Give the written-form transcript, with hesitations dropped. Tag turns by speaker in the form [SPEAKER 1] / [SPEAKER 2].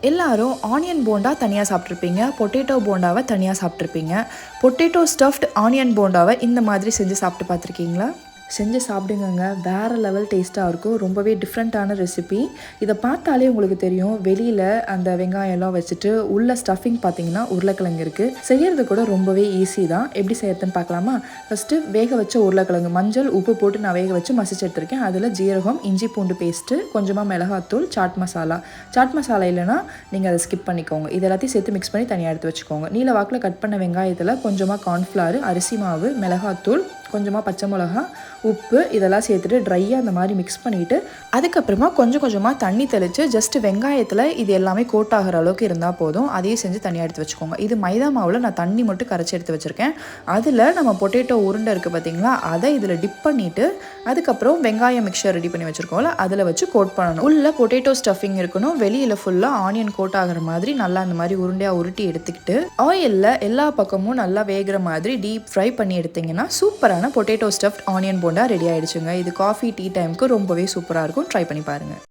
[SPEAKER 1] எல்லாரும் ஆனியன் போண்டா தனியாக சாப்பிட்ருப்பீங்க, பொட்டேட்டோ போண்டாவை தனியாக சாப்பிட்ருப்பீங்க. பொட்டேட்டோ ஸ்டஃப்ட் ஆனியன் போண்டாவை இந்த மாதிரி செஞ்சு சாப்பிட்டு பார்த்துருக்கீங்களா? செஞ்சு சாப்பிடுங்கங்க, வேறு லெவல் டேஸ்ட்டாக இருக்கும். ரொம்பவே டிஃப்ரெண்ட்டான ரெசிபி. இதை பார்த்தாலே உங்களுக்கு தெரியும், வெளியில் அந்த வெங்காயம்லாம் வச்சுட்டு உள்ள ஸ்டஃபிங் பார்த்தீங்கன்னா உருளைக்கிழங்கு இருக்குது. செய்கிறது கூட ரொம்பவே ஈஸி தான். எப்படி செய்யறதுன்னு பார்க்கலாமா? ஃபஸ்ட்டு வேக வச்ச உருளைக்கிழங்கு மஞ்சள் உப்பு போட்டு நான் வேக வச்சு மசிச்சு எடுத்திருக்கேன். அதில் ஜீரகம், இஞ்சி பூண்டு பேஸ்ட்டு, கொஞ்சமாக மிளகாத்தூள், சாட் மசாலா இல்லைனா நீங்கள் அதை ஸ்கிப் பண்ணிக்கோங்க. இது எல்லாத்தையும் சேர்த்து மிக்ஸ் பண்ணி தனியாக எடுத்து வச்சுக்கோங்க. நீல வாக்கில் கட் பண்ண வெங்காயத்தில் கொஞ்சமாக கார்ன்ஃப்ளவர், அரிசி மாவு, மிளகாத்தூள், கொஞ்சமாக பச்சை மிளகா, உப்பு இதெல்லாம் சேர்த்துட்டு ட்ரையாக அந்த மாதிரி மிக்ஸ் பண்ணிவிட்டு அதுக்கப்புறமா கொஞ்சம் கொஞ்சமாக தண்ணி தெளித்து ஜஸ்ட்டு வெங்காயத்தில் இது எல்லாமே கோட் ஆகிற அளவுக்கு இருந்தால் போதும். அதையும் செஞ்சு தனியாக எடுத்து வச்சுக்கோங்க. இது மைதா மாவில் நான் தண்ணி மட்டும் கரைச்சி எடுத்து வச்சுருக்கேன். அதில் நம்ம பொட்டேட்டோ உருண்டை இருக்குது பார்த்திங்களா, அதை இதில் டிப் பண்ணிவிட்டு அதுக்கப்புறம் வெங்காயம் மிக்சர் ரெடி பண்ணி வச்சுருக்கோம்ல அதில் வச்சு கோட் பண்ணணும். உள்ள பொட்டேட்டோ ஸ்டஃபிங் இருக்கணும், வெளியில் ஃபுல்லாக ஆனியன் கோட் ஆகிற மாதிரி நல்லா அந்த மாதிரி உருண்டையாக உருட்டி எடுத்துக்கிட்டு ஆயிலில் எல்லா பக்கமும் நல்லா வேகிற மாதிரி டீப் ஃப்ரை பண்ணி எடுத்திங்கன்னா சூப்பரான potato stuffed onion bonda ready ஆகிடுச்சுங்க. இது காஃபி டீ டைமுக்கு ரொம்பவே சூப்பராக இருக்கும். ட்ரை பண்ணி பாருங்கள்.